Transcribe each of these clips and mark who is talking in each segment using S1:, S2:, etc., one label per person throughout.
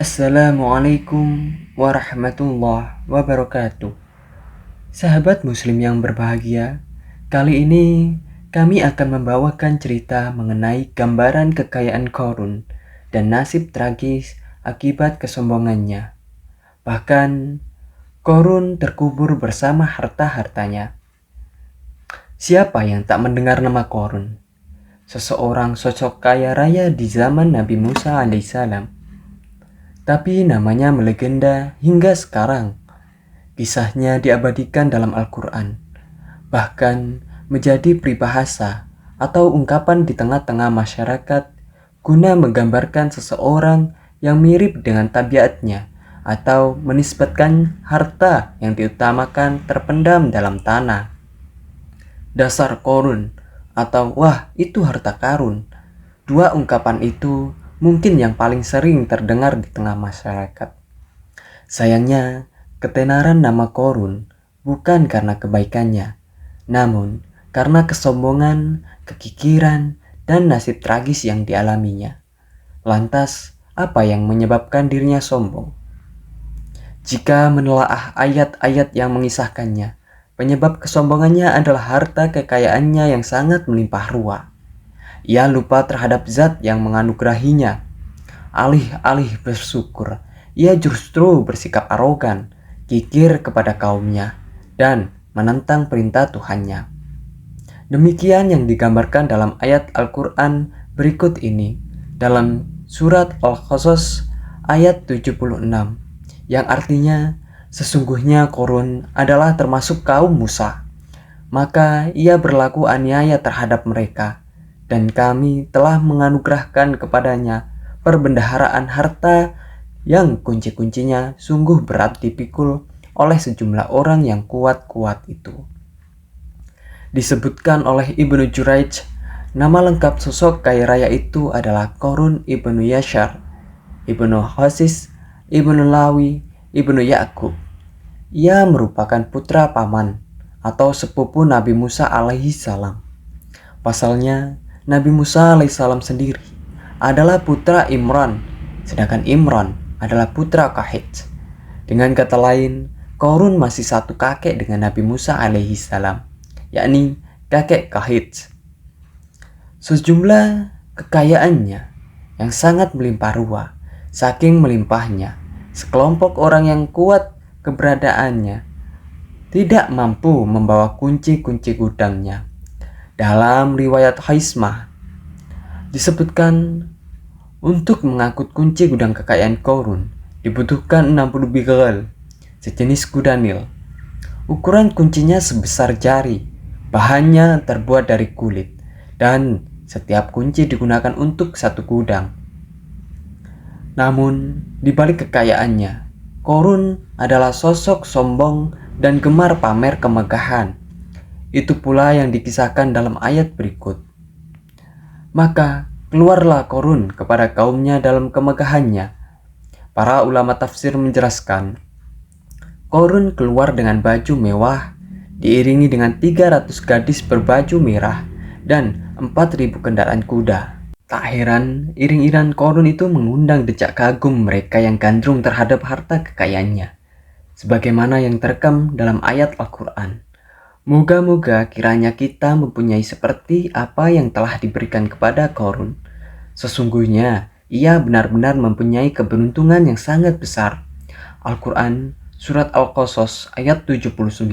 S1: Assalamualaikum warahmatullahi wabarakatuh. Sahabat muslim yang berbahagia, kali ini kami akan membawakan cerita mengenai gambaran kekayaan Qarun dan nasib tragis akibat kesombongannya. Bahkan, Qarun terkubur bersama harta-hartanya. Siapa yang tak mendengar nama Qarun? Seseorang sosok kaya raya di zaman Nabi Musa alaihissalam. Tapi namanya melegenda hingga sekarang. Kisahnya diabadikan dalam Al-Quran, bahkan menjadi peribahasa atau ungkapan di tengah-tengah masyarakat guna menggambarkan seseorang yang mirip dengan tabiatnya atau menisbatkan harta yang diutamakan terpendam dalam tanah. Dasar Qarun atau wah itu harta karun. Dua ungkapan itu mungkin yang paling sering terdengar di tengah masyarakat. Sayangnya, ketenaran nama Qarun bukan karena kebaikannya, namun karena kesombongan, kekikiran, dan nasib tragis yang dialaminya. Lantas, apa yang menyebabkan dirinya sombong? Jika menelaah ayat-ayat yang mengisahkannya, penyebab kesombongannya adalah harta kekayaannya yang sangat melimpah ruah. Ia lupa terhadap zat yang menganugerahinya. Alih-alih bersyukur, ia justru bersikap arogan, kikir kepada kaumnya, dan menentang perintah Tuhannya. Demikian yang digambarkan dalam ayat Al-Quran berikut ini, dalam surat Al-Qasas ayat 76, yang artinya, sesungguhnya Qarun adalah termasuk kaum Musa. Maka ia berlaku aniaya terhadap mereka, dan kami telah menganugerahkan kepadanya perbendaharaan harta yang kunci-kuncinya sungguh berat dipikul oleh sejumlah orang yang kuat-kuat itu. Disebutkan oleh Ibnu Jurayj, nama lengkap sosok kaya raya itu adalah Qarun ibnu Yashar, ibnu Hasis, ibnu Lawi, ibnu Ya'qub. Ia merupakan putra paman atau sepupu Nabi Musa alaihi salam. Pasalnya, Nabi Musa alaihissalam sendiri adalah putra Imran, sedangkan Imran adalah putra Kahit. Dengan kata lain, Qarun masih satu kakek dengan Nabi Musa alaihissalam, yakni kakek Kahit. Sejumlah kekayaannya yang sangat melimpah ruah, saking melimpahnya, sekelompok orang yang kuat keberadaannya tidak mampu membawa kunci-kunci gudangnya. Dalam riwayat Haismah disebutkan untuk mengangkut kunci gudang kekayaan Qarun dibutuhkan 60 bigal, sejenis kuda Nil. Ukuran kuncinya sebesar jari, bahannya terbuat dari kulit, dan setiap kunci digunakan untuk satu gudang. Namun, di balik kekayaannya, Qarun adalah sosok sombong dan gemar pamer kemegahan. Itu pula yang dikisahkan dalam ayat berikut. Maka keluarlah Qarun kepada kaumnya dalam kemegahannya. Para ulama tafsir menjelaskan, Qarun keluar dengan baju mewah, diiringi dengan 300 gadis berbaju merah dan 4.000 kendaraan kuda. Tak heran, iring-iringan Qarun itu mengundang decak kagum mereka yang gandrung terhadap harta kekayaannya, sebagaimana yang terekam dalam ayat Al-Quran. Moga-moga kiranya kita mempunyai seperti apa yang telah diberikan kepada Qarun. Sesungguhnya ia benar-benar mempunyai keberuntungan yang sangat besar. Al-Quran Surat Al-Qasas ayat 79.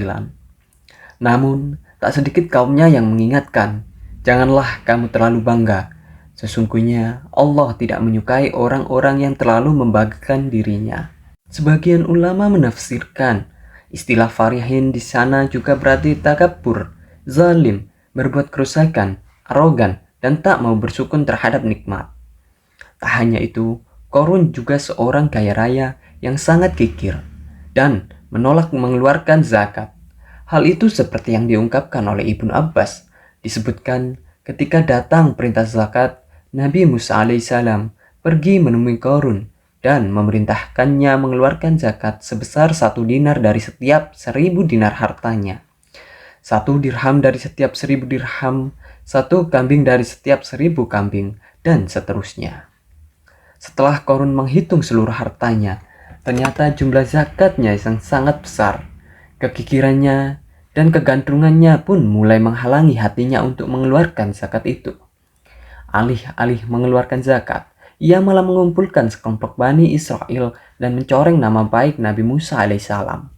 S1: Namun tak sedikit kaumnya yang mengingatkan, janganlah kamu terlalu bangga. Sesungguhnya Allah tidak menyukai orang-orang yang terlalu membanggakan dirinya. Sebagian ulama menafsirkan istilah farihin di sana juga berarti takabur, zalim, berbuat kerusakan, arogan, dan tak mau bersukun terhadap nikmat. Tak hanya itu, Qarun juga seorang kaya raya yang sangat kikir dan menolak mengeluarkan zakat. Hal itu seperti yang diungkapkan oleh Ibnu Abbas, disebutkan ketika datang perintah zakat, Nabi Musa alaihissalam pergi menemui Qarun dan memerintahkannya mengeluarkan zakat sebesar 1 dinar dari setiap 1.000 dinar hartanya, 1 dirham dari setiap 1.000 dirham, 1 kambing dari setiap 1.000 kambing, dan seterusnya. Setelah Korun menghitung seluruh hartanya, ternyata jumlah zakatnya yang sangat besar. Kekikirannya dan kegantungannya pun mulai menghalangi hatinya untuk mengeluarkan zakat itu. Alih-alih mengeluarkan zakat, ia malah mengumpulkan sekelompok Bani Israel dan mencoreng nama baik Nabi Musa alaihissalam.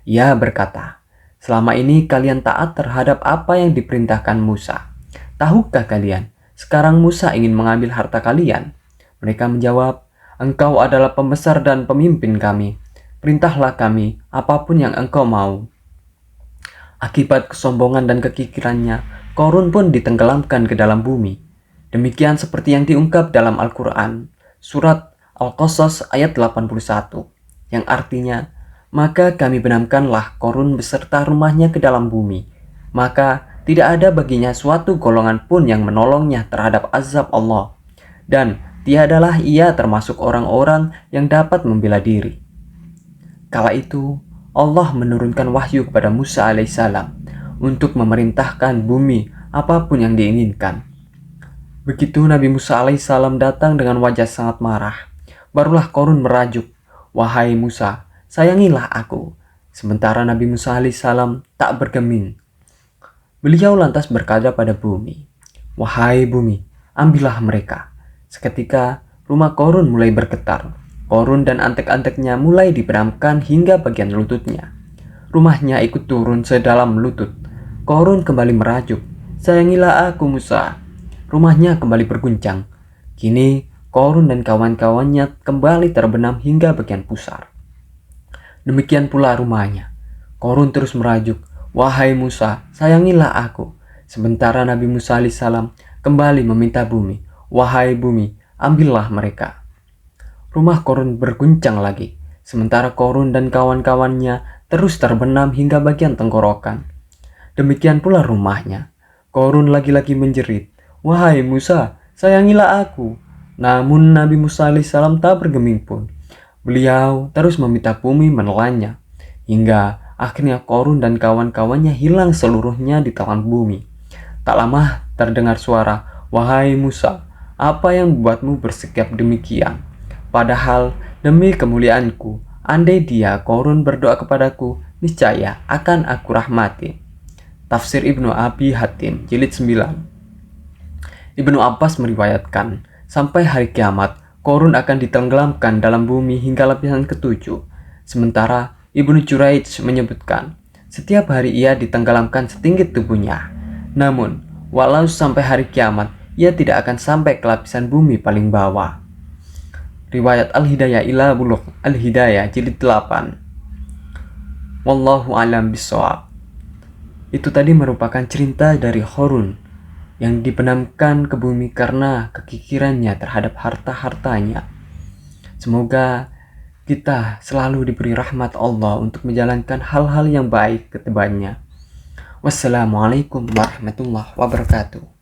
S1: Ia berkata, "Selama ini kalian taat terhadap apa yang diperintahkan Musa. Tahukah kalian, sekarang Musa ingin mengambil harta kalian?" Mereka menjawab, "Engkau adalah pembesar dan pemimpin kami. Perintahlah kami apapun yang engkau mau." Akibat kesombongan dan kekikirannya, Korun pun ditenggelamkan ke dalam bumi. Demikian seperti yang diungkap dalam Al-Quran, surat Al-Qasas ayat 81, yang artinya, "Maka kami benamkanlah Korun beserta rumahnya ke dalam bumi. Maka tidak ada baginya suatu golongan pun yang menolongnya terhadap azab Allah. Dan tiadalah ia termasuk orang-orang yang dapat membela diri." Kala itu, Allah menurunkan wahyu kepada Musa alaihissalam untuk memerintahkan bumi apapun yang diinginkan. Begitu Nabi Musa alaihissalam datang dengan wajah sangat marah, barulah Korun merajuk, "Wahai Musa, sayangilah aku." Sementara Nabi Musa alaihissalam tak bergeming. Beliau lantas berkata pada bumi, "Wahai bumi, ambillah mereka." Seketika rumah Korun mulai bergetar. Korun dan antek-anteknya mulai dibenamkan hingga bagian lututnya. Rumahnya ikut turun sedalam lutut. Korun kembali merajuk, "Sayangilah aku Musa." Rumahnya kembali berguncang. Kini Korun dan kawan-kawannya kembali terbenam hingga bagian pusar. Demikian pula rumahnya. Korun terus merajuk, "Wahai Musa, sayangilah aku." Sementara Nabi Musa alaihissalam kembali meminta bumi, "Wahai bumi, ambillah mereka." Rumah Korun berguncang lagi, sementara Korun dan kawan-kawannya terus terbenam hingga bagian tenggorokan. Demikian pula rumahnya. Korun lagi-lagi menjerit, "Wahai Musa, sayangilah aku." Namun Nabi Musa alaihissalam tak bergeming pun. Beliau terus meminta bumi menelannya, hingga akhirnya Korun dan kawan-kawannya hilang seluruhnya di telan bumi. Tak lama terdengar suara, "Wahai Musa, apa yang membuatmu bersikap demikian? Padahal demi kemuliaanku, andai dia Korun berdoa kepadaku, niscaya akan aku rahmati." Tafsir Ibnu Abi Hatim, jilid 9. Ibnu Abbas meriwayatkan, sampai hari kiamat, Korun akan ditenggelamkan dalam bumi hingga lapisan ketujuh. Sementara Ibnu Juraij menyebutkan, setiap hari ia ditenggelamkan setinggi tubuhnya. Namun, walau sampai hari kiamat, ia tidak akan sampai ke lapisan bumi paling bawah. Riwayat Al-Hidayah ila Bulugh Al-Hidayah jilid 8. Wallahu alam bisawab. Itu tadi merupakan cerita dari Korun yang dibenamkan ke bumi karena kekikirannya terhadap harta-hartanya. Semoga kita selalu diberi rahmat Allah untuk menjalankan hal-hal yang baik ke depannya. Wassalamualaikum warahmatullahi wabarakatuh.